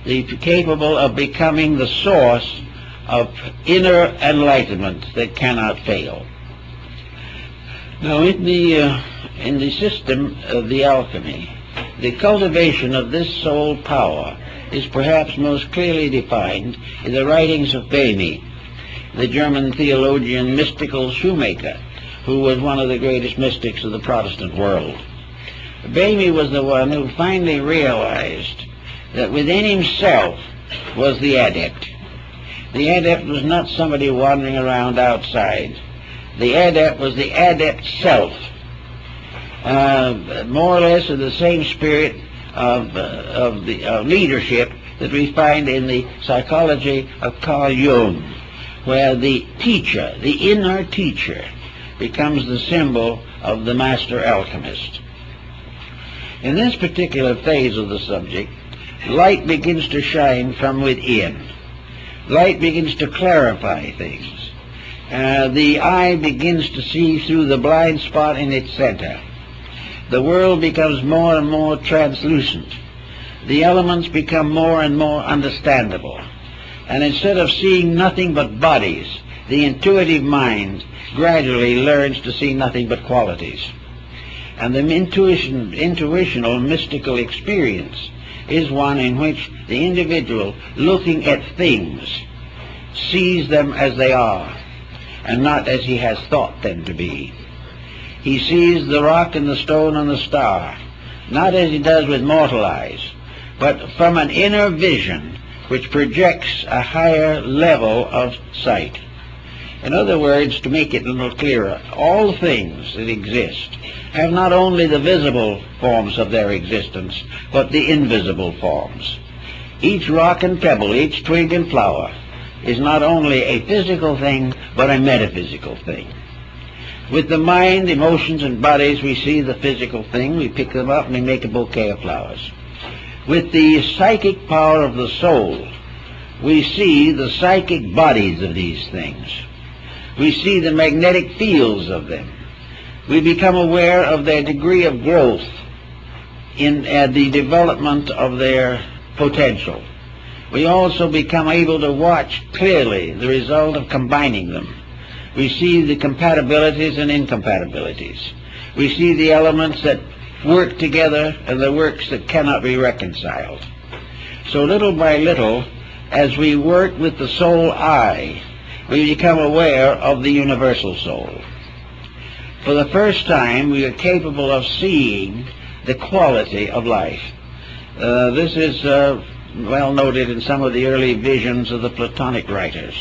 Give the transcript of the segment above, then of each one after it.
capable of becoming the source of inner enlightenment that cannot fail. Now, in the system of the alchemy, the cultivation of this soul power is perhaps most clearly defined in the writings of Bernays, the German theologian, mystical shoemaker, who was one of the greatest mystics of the Protestant world. Bernays was the one who finally realized that within himself was the adept. The adept was not somebody wandering around outside. The adept was the adept self, more or less in the same spirit of leadership that we find in the psychology of Carl Jung, where the teacher, the inner teacher, becomes the symbol of the master alchemist. In this particular phase of the subject, light begins to shine from within. Light begins to clarify things. The eye begins to see through the blind spot in its center. The world becomes more and more translucent. The elements become more and more understandable. And instead of seeing nothing but bodies, the intuitive mind gradually learns to see nothing but qualities. And the intuitional mystical experience is one in which the individual, looking at things, sees them as they are, and not as he has thought them to be. He sees the rock and the stone and the star, not as he does with mortal eyes, but from an inner vision which projects a higher level of sight. In other words, to make it a little clearer, all things that exist have not only the visible forms of their existence, but the invisible forms. Each rock and pebble, each twig and flower is not only a physical thing, but a metaphysical thing. With the mind, emotions, and bodies, we see the physical thing, we pick them up, and we make a bouquet of flowers. With the psychic power of the soul, we see the psychic bodies of these things. We see the magnetic fields of them. We become aware of their degree of growth in the development of their potential. We also become able to watch clearly the result of combining them. We see the compatibilities and incompatibilities. We see the elements that work together and the works that cannot be reconciled. So little by little, as we work with the soul eye, we become aware of the universal soul. For the first time, we are capable of seeing the quality of life. This is well noted in some of the early visions of the Platonic writers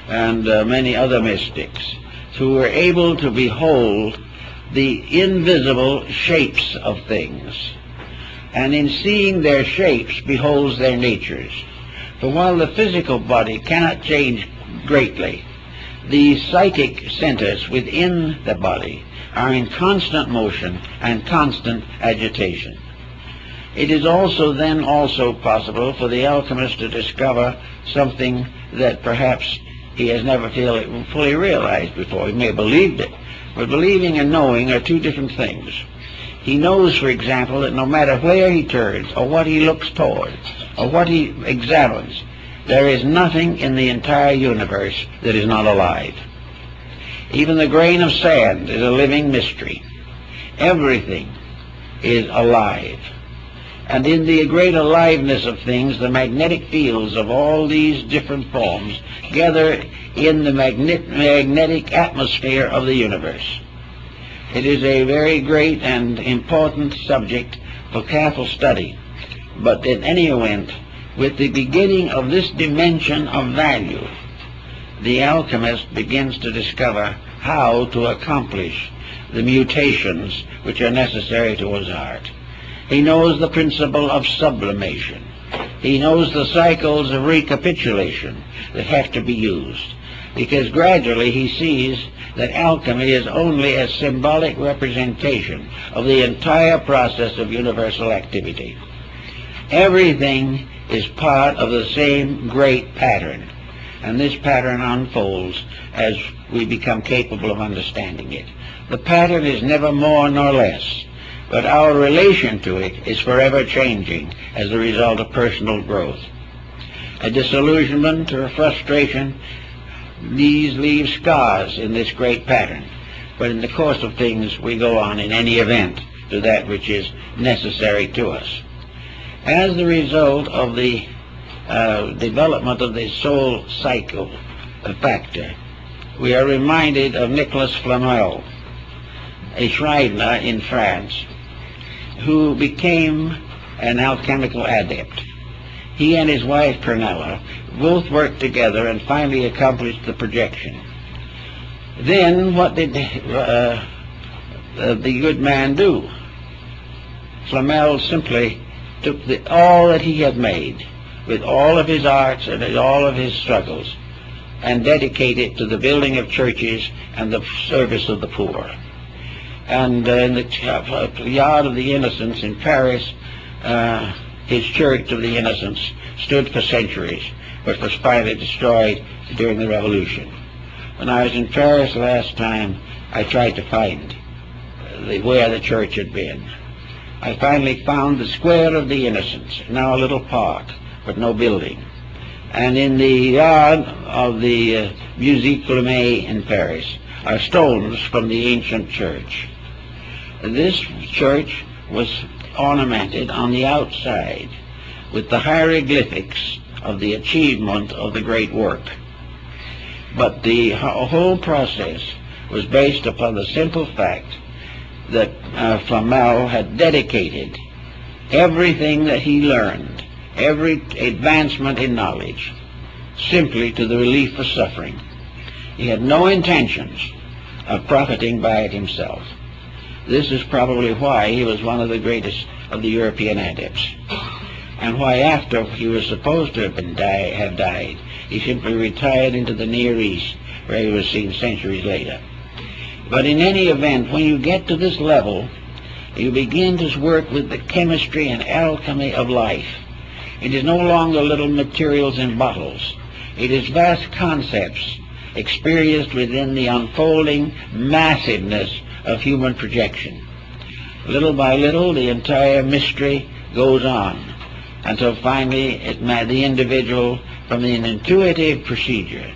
and many other mystics who were able to behold the invisible shapes of things, and in seeing their shapes beholds their natures. For while the physical body cannot change greatly, the psychic centers within the body are in constant motion and constant agitation. It is also possible for the alchemist to discover something that perhaps he has never fully realized before. He may have believed it, but believing and knowing are two different things. He knows, for example, that no matter where he turns, or what he looks towards, or what he examines, there is nothing in the entire universe that is not alive. Even the grain of sand is a living mystery. Everything is alive. And in the great aliveness of things, the magnetic fields of all these different forms gather in the magnetic atmosphere of the universe. It is a very great and important subject for careful study. But in any event, with the beginning of this dimension of value, the alchemist begins to discover how to accomplish the mutations which are necessary to his art. He knows the principle of sublimation. He knows the cycles of recapitulation that have to be used, because gradually he sees that alchemy is only a symbolic representation of the entire process of universal activity. Everything is part of the same great pattern, and this pattern unfolds as we become capable of understanding it. The pattern is never more nor less, but our relation to it is forever changing as a result of personal growth. A disillusionment or a frustration, these leave scars in this great pattern, but in the course of things we go on in any event to that which is necessary to us. As the result of the development of the soul cycle factor, we are reminded of Nicolas Flamel, a Shriner in France, who became an alchemical adept. He and his wife Pernella both worked together and finally accomplished the projection. Then what did the good man do? Flamel simply took all that he had made, with all of his arts and all of his struggles, and dedicated it to the building of churches and the service of the poor. And in the Yard of the Innocents in Paris, his Church of the Innocents stood for centuries, but was finally destroyed during the Revolution. When I was in Paris last time, I tried to find where the church had been. I finally found the Square of the Innocents, now a little park, but no building. And in the yard of the Musée Clément in Paris are stones from the ancient church. This church was ornamented on the outside with the hieroglyphics of the achievement of the great work. But the whole process was based upon the simple fact that Flamel had dedicated everything that he learned, every advancement in knowledge, simply to the relief of suffering. He had no intentions of profiting by it himself. This is probably why he was one of the greatest of the European adepts, and why after he was supposed to have died, he simply retired into the Near East, where he was seen centuries later. But in any event, when you get to this level, you begin to work with the chemistry and alchemy of life. It is no longer little materials in bottles. It is vast concepts experienced within the unfolding massiveness of human projection. Little by little, the entire mystery goes on, until finally the individual, from an intuitive procedure,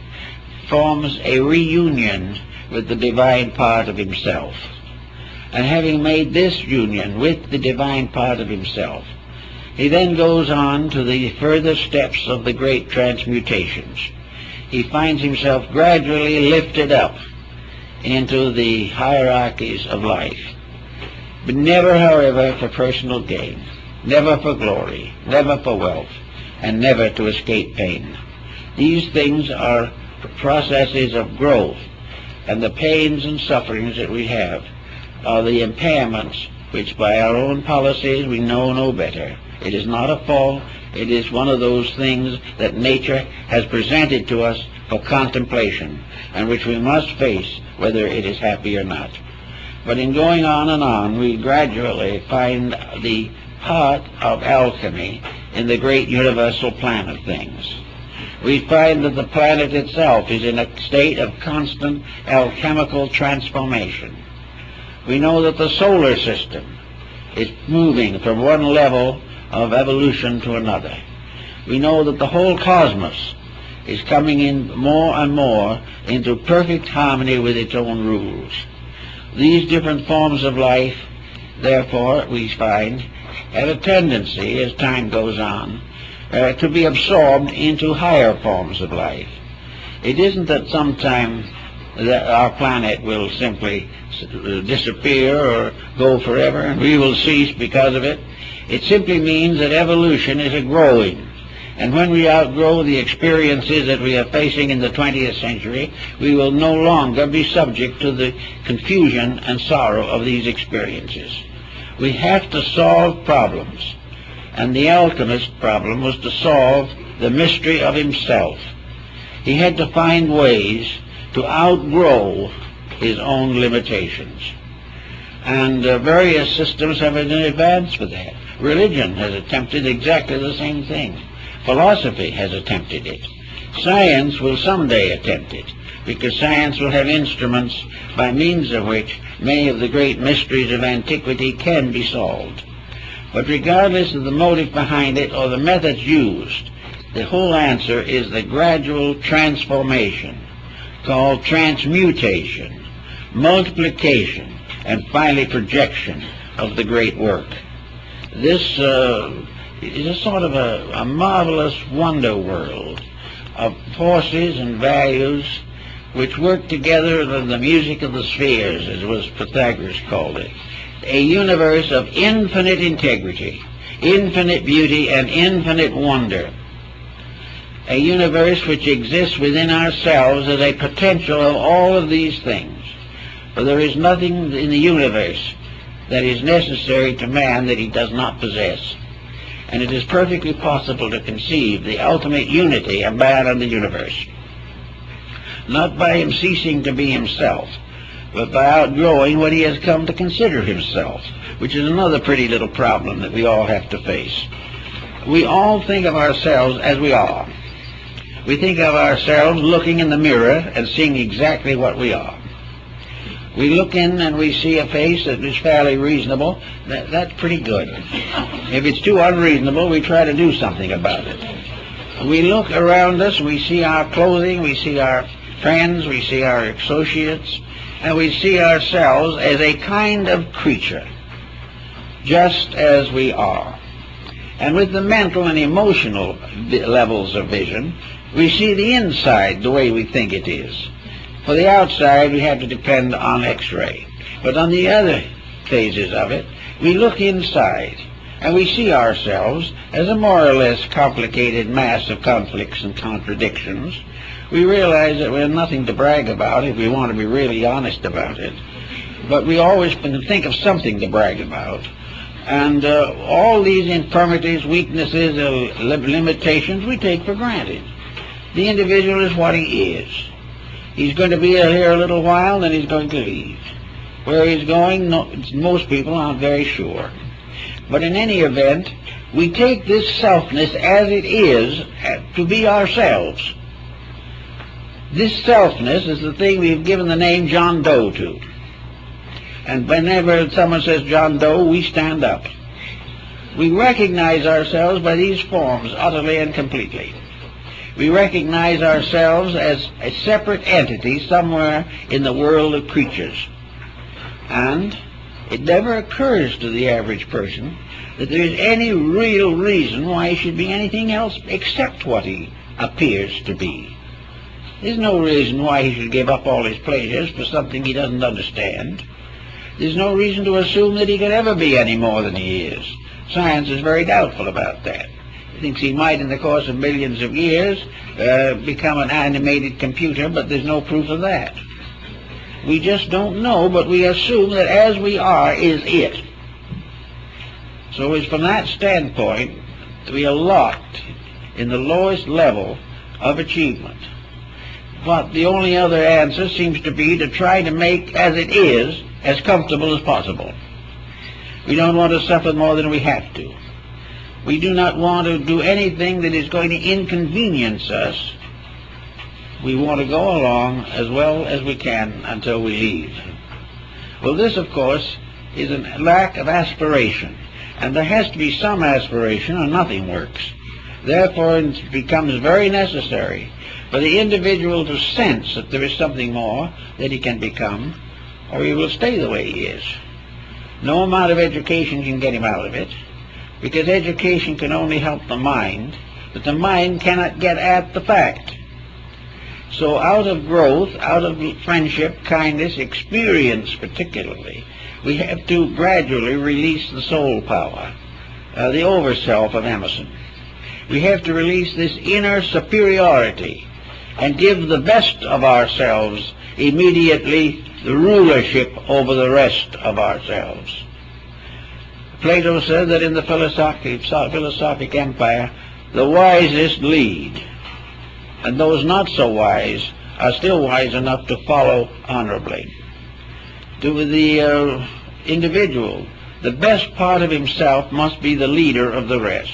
forms a reunion with the divine part of himself. And having made this union with the divine part of himself, he then goes on to the further steps of the great transmutations. He finds himself gradually lifted up into the hierarchies of life, but never, however, for personal gain, never for glory, never for wealth, and never to escape pain. These things are processes of growth, and the pains and sufferings that we have are the impairments which by our own policies we know no better. It is not a fault. It is one of those things that nature has presented to us for contemplation, and which we must face whether it is happy or not. But in going on and on, we gradually find the part of alchemy in the great universal plan of things. We find that the planet itself is in a state of constant alchemical transformation. We know that the solar system is moving from one level of evolution to another. We know that the whole cosmos is coming in more and more into perfect harmony with its own rules. These different forms of life, therefore, we find, have a tendency, as time goes on, to be absorbed into higher forms of life. It isn't that sometime that our planet will simply disappear or go forever and we will cease because of it. It simply means that evolution is a growing. And when we outgrow the experiences that we are facing in the 20th century, we will no longer be subject to the confusion and sorrow of these experiences. We have to solve problems. And the alchemist's problem was to solve the mystery of himself. He had to find ways to outgrow his own limitations. And various systems have advanced with that. Religion has attempted exactly the same thing. Philosophy has attempted it. Science will someday attempt it. because science will have instruments by means of which many of the great mysteries of antiquity can be solved. But regardless of the motive behind it or the methods used, the whole answer is the gradual transformation, called transmutation, multiplication, and finally projection of the great work. This is a sort of a marvelous wonder world of forces and values which work together in the music of the spheres, as was Pythagoras called it. A universe of infinite integrity, infinite beauty, and infinite wonder. A universe which exists within ourselves as a potential of all of these things. For there is nothing in the universe that is necessary to man that he does not possess. And it is perfectly possible to conceive the ultimate unity of man and the universe, not by him ceasing to be himself, but by outgrowing what he has come to consider himself, which is another pretty little problem that we all have to face. We all think of ourselves as we are. We think of ourselves looking in the mirror and seeing exactly what we are. We look in and we see a face that is fairly reasonable. That's pretty good. If it's too unreasonable, we try to do something about it. We look around us, we see our clothing, we see our friends, we see our associates, and we see ourselves as a kind of creature, just as we are. And with the mental and emotional levels of vision, we see the inside the way we think it is. For the outside, we have to depend on X-ray. But on the other phases of it, we look inside, and we see ourselves as a more or less complicated mass of conflicts and contradictions. We realize that we're nothing to brag about if we want to be really honest about it. But we always can think of something to brag about. And all these infirmities, weaknesses, limitations, we take for granted. The individual is what he is. He's going to be here a little while, then he's going to leave. Where he's going, most people aren't very sure. But in any event, we take this selfness as it is to be ourselves. This selfness is the thing we've given the name John Doe to. And whenever someone says John Doe, we stand up. We recognize ourselves by these forms utterly and completely. We recognize ourselves as a separate entity somewhere in the world of creatures. And it never occurs to the average person that there is any real reason why he should be anything else except what he appears to be. There's no reason why he should give up all his pleasures for something he doesn't understand. There's no reason to assume that he can ever be any more than he is. Science is very doubtful about that. He thinks he might, in the course of millions of years, become an animated computer, but there's no proof of that. We just don't know, but we assume that as we are is it. So it's from that standpoint that we are locked in the lowest level of achievement. But the only other answer seems to be to try to make as it is as comfortable as possible. We don't want to suffer more than we have to. We do not want to do anything that is going to inconvenience us. We want to go along as well as we can until we leave. Well, this, of course, is a lack of aspiration. And there has to be some aspiration or nothing works. Therefore, it becomes very necessary for the individual to sense that there is something more that he can become, or he will stay the way he is. No amount of education can get him out of it, because education can only help the mind, but the mind cannot get at the fact. So out of growth, out of friendship, kindness, experience particularly, we have to gradually release the soul power, the overself of Emerson. We have to release this inner superiority and give the best of ourselves immediately the rulership over the rest of ourselves. Plato said that in the philosophic empire, the wisest lead, and those not so wise are still wise enough to follow honorably. To the individual, the best part of himself must be the leader of the rest.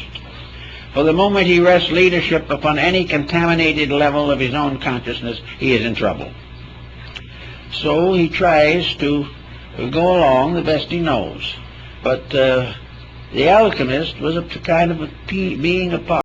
For the moment he rests leadership upon any contaminated level of his own consciousness, he is in trouble. So he tries to go along the best he knows. But the alchemist was a kind of a being apart.